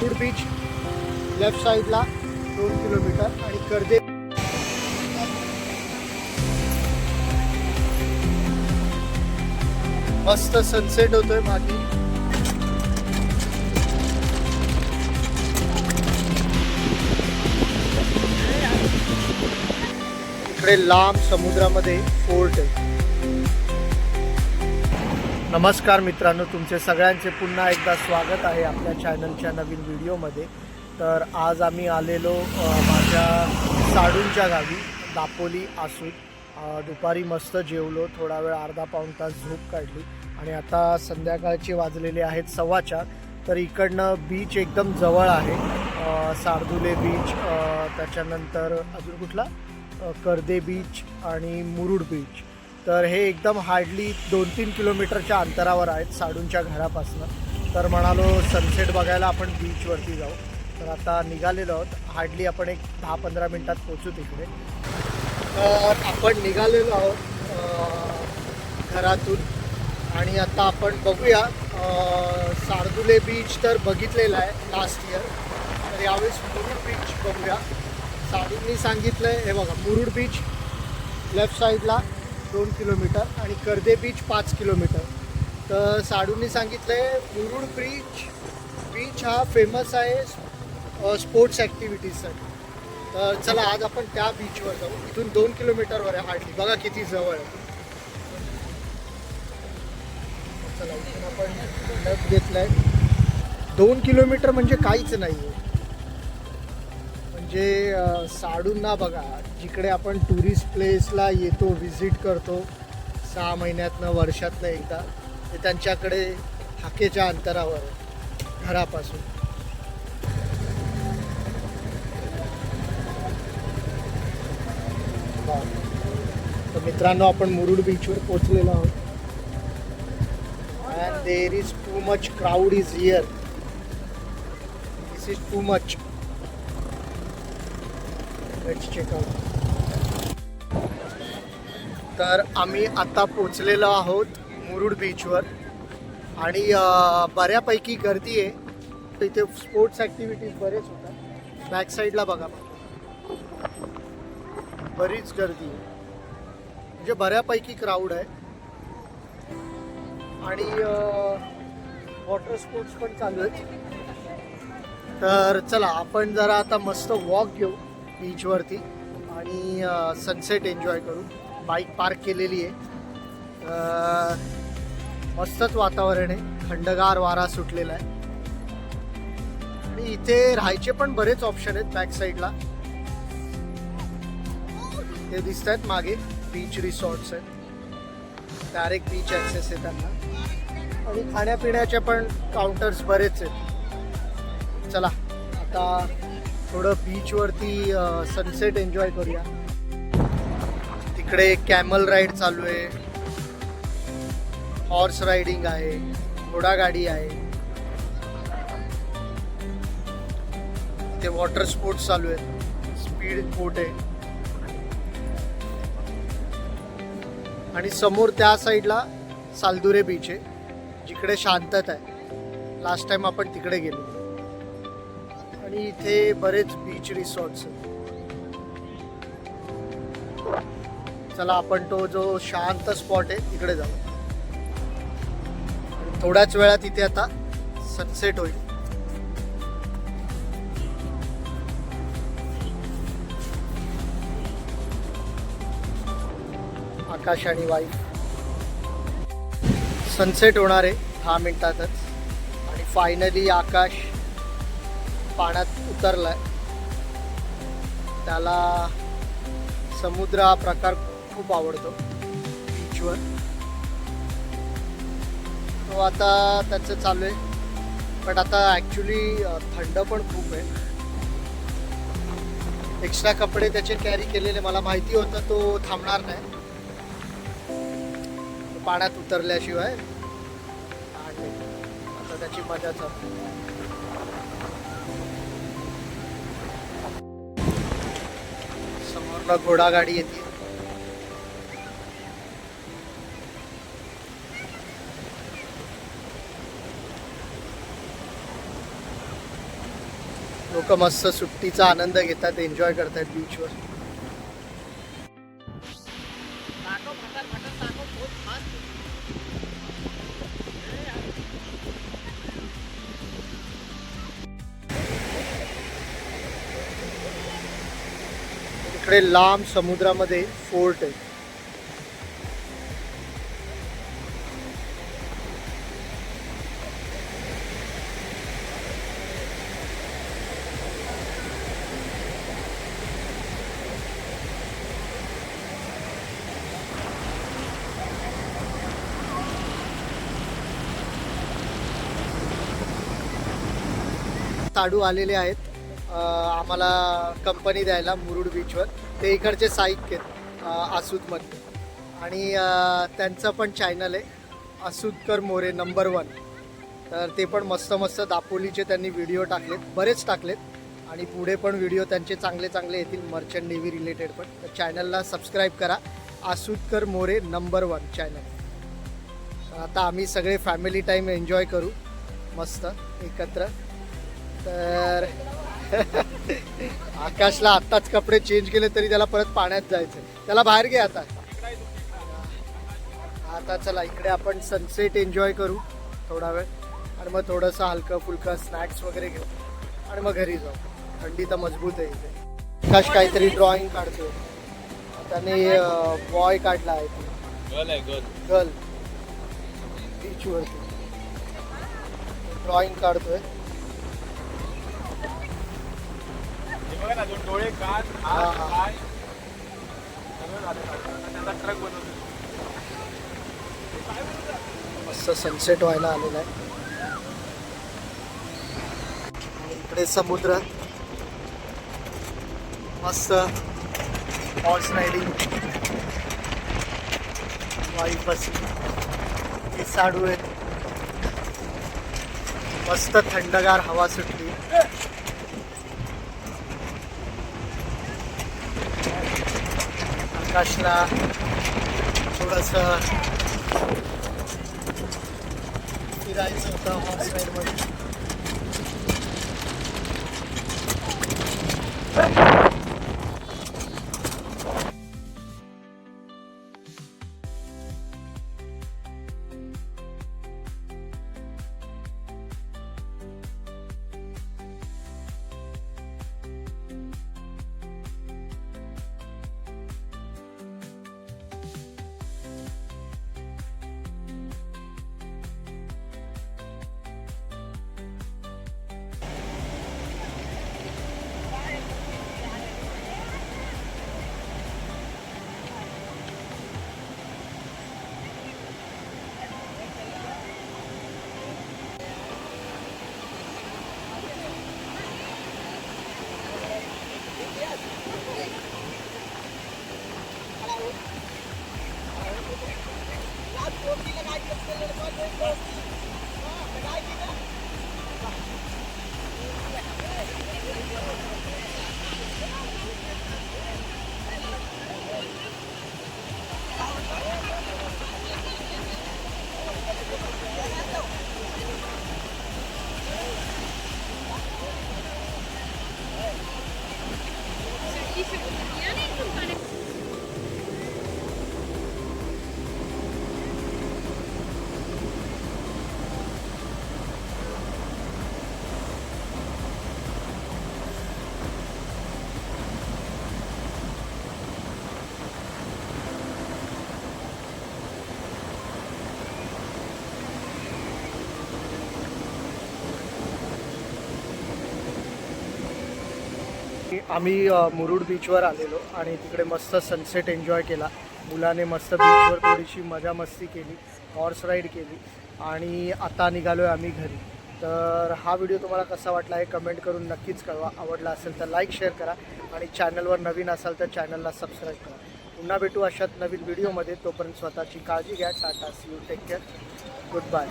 Murud beach left साईडला 2 kilometre आणि कर्दे मस्त सनसेट होतोय मागे. इकडे लांब समुद्रामध्ये फोर्ट आहे. नमस्कार मित्रांनो, तुमचे सगळ्यांचे पुन्हा एकदा स्वागत आहे आपल्या चॅनलच्या नवीन व्हिडिओमध्ये. तर आज आम्ही आलेलो माझ्या साडूंच्या गावी दापोली आसूत. दुपारी मस्त जेवलो, थोडा वेळ अर्धा पाऊण तास झोप काढली आणि आता संध्याकाळचे वाजलेले आहेत 4:15. तर इकडनं बीच एकदम जवळ आहे. सारदुले बीच, त्याच्यानंतर अजून कुठला कर्दे बीच आणि मुरुड बीच. तर हे एकदम हार्डली 2-3 किलोमीटरच्या अंतरावर आहेत साडूंच्या घरापासून. तर म्हणालो सनसेट बघायला आपण बीचवरती जाऊ. तर आता निघालेलो आहोत. हार्डली आपण एक 10-15 मिनटात पोचू तिकडे. तर आपण निघालेलो आहोत घरातून आणि आता आपण बघूया. सारदुले बीच तर बघितलेला आहे लास्ट इयर, तर यावेळेस मुरुड बीच बघूया. साडूंनी सांगितलं आहे, हे बघा, मुरुड बीच लेफ्ट साईडला 2 किलोमीटर आणि कर्दे बीच 5 किलोमीटर. तर साडूंनी सांगितलं आहे मुरुड बीच हा फेमस आहे स्पोर्ट्स ॲक्टिव्हिटीजसाठी. तर चला आज आपण त्या बीचवर जाऊ. इथून 2 किलोमीटरवर आहे हार्डली. बघा किती जवळ आहे. चला, इथून आपण लेफ्ट घेतला आहे. 2 किलोमीटर म्हणजे काहीच नाही आहे. म्हणजे साडूंना बघा, जिकडे आपण टुरिस्ट प्लेसला येतो, व्हिजिट करतो 6 महिन्यातनं वर्षातनं एकदा, ते त्यांच्याकडे हाकेच्या अंतरावर आहे घरापासून. तर मित्रांनो, आपण मुरुड बीचवर पोचलेलो आहोत. And there is too much crowd is here. This is too much. Let's check out. तर आम्ही आता पोचलेलो आहोत मुरुड बीचवर आणि बऱ्यापैकी गर्दी आहे. इथे स्पोर्ट्स ॲक्टिव्हिटीज बरेच होतात. बॅक साईडला बघा, बरीच गर्दी आहे. म्हणजे बऱ्यापैकी क्राऊड आहे आणि वॉटर स्पोर्ट्स पण चालू आहेत. तर चला आपण जरा आता मस्त वॉक घेऊ बीचवरती आणि सनसेट एन्जॉय करू. बाईक पार्क केलेली आहे. मस्तच वातावरण आहे, थंडगार वारा सुटलेला आहे आणि इथे राहायचे पण बरेच ऑप्शन आहेत. बॅक साईडला ते दिसत आहेत मागे, बीच रिसॉर्ट्स आहेत. डायरेक्ट बीच ॲक्सेस आहे त्यांना आणि खाण्यापिण्याचे पण काउंटर्स बरेच आहेत. चला आता थोडं बीचवरती सनसेट एन्जॉय करूया. तिकडे कॅमल राईड चालू आहे, हॉर्स रायडिंग आहे, घोडागाडी आहे. ते वॉटर स्पोर्ट्स चालू आहेत, स्पीड बोट आहे आणि समोर त्या साईडला सालदुरे बीच आहे, जिकडे शांतता आहे. लास्ट टाइम आपण तिकडे गेलो आणि इथे बरेच बीच रिसॉर्ट्स आहेत. चला आपण तो जो शांत स्पॉट आहे तिकडे जाऊ. थोड्याच वेळात इथे आता सनसेट होईल. आकाश आणि वाई. सनसेट होणार आहे 10 मिनिटातच आणि फायनली आकाश पाण्यात उतरलाय. त्याला समुद्र हा प्रकार खूप आवडतो बीचवर. तो आता त्याचं चालू आहे, पण आता ॲक्च्युली थंड पण खूप आहे. एक्स्ट्रा कपडे त्याचे कॅरी केलेले. मला माहिती होतं तो थांबणार नाही पाण्यात उतरल्याशिवाय. आणि आता त्याची मजा चालू. समोरनं घोडागाडी येते. लोक मस्त सुट्टीचा आनंद घेतात, एन्जॉय करतात बीचवर. इकडे लांब समुद्रामध्ये फोर्ट आहे. साडू आलेले आहेत आम्हाला कंपनी द्यायला मुरुड बीचवर. ते इकडचे साहित्य आहेत आसूदमध्ये, आणि त्यांचं पण चॅनल आहे आसूदकर मोरे नंबर 1. तर ते पण मस्त मस्त दापोलीचे त्यांनी व्हिडिओ टाकलेत, बरेच टाकलेत, आणि पुढे पण व्हिडिओ त्यांचे चांगले चांगले येतील मर्चंट नेव्ही रिलेटेड पण. तर चॅनलला सबस्क्राईब करा, आसूदकर मोरे नंबर 1 चॅनल. आता आम्ही सगळे फॅमिली टाईम एन्जॉय करू मस्त एकत्र. तर आकाशला आत्ताच कपडे चेंज केले तरी त्याला परत पाण्यात जायचं, त्याला बाहेर घे आता. आता चला इकडे आपण सनसेट एन्जॉय करू थोडा वेळ, आणि मग थोडंसं हलकं फुलकं स्नॅक्स वगैरे घेऊ आणि मग घरी जाऊ. थंडी तर मजबूत आहे इथे. आकाश काहीतरी ड्रॉइंग काढतोय, त्याने बॉय काढला आहे, गर्ल बीचवरती ड्रॉइंग काढतोय. मस्त सनसेट व्हायला आलेला आहे. इकडे समुद्र, मस्त हॉर्स रायडिंग, वाईफ असली, हे साडू आहेत, मस्त थंडगार हवा सुटली. आकाशला थोडंसं फिरायचं होतं हॉर्स राईडमध्ये. आम्ही मुरुड बीचवर आलेलो आणि तिकडे मस्त सनसेट एन्जॉय केला. मुलाने मस्त बीचवर थोडीशी मजा मस्ती केली, हॉर्स राईड केली, आणि आता निघालो आहे आम्ही घरी. तर हा व्हिडिओ तुम्हाला कसा वाटला हे कमेंट करून नक्कीच कळवा. आवडला असेल तर लाईक शेअर करा, आणि चॅनलवर नवीन असाल तर चॅनलला सबस्क्राईब करा. पुन्हा भेटू अशात नवीन व्हिडिओमध्ये. तोपर्यंत स्वतःची काळजी घ्या. Tata, see you, take care, good bye.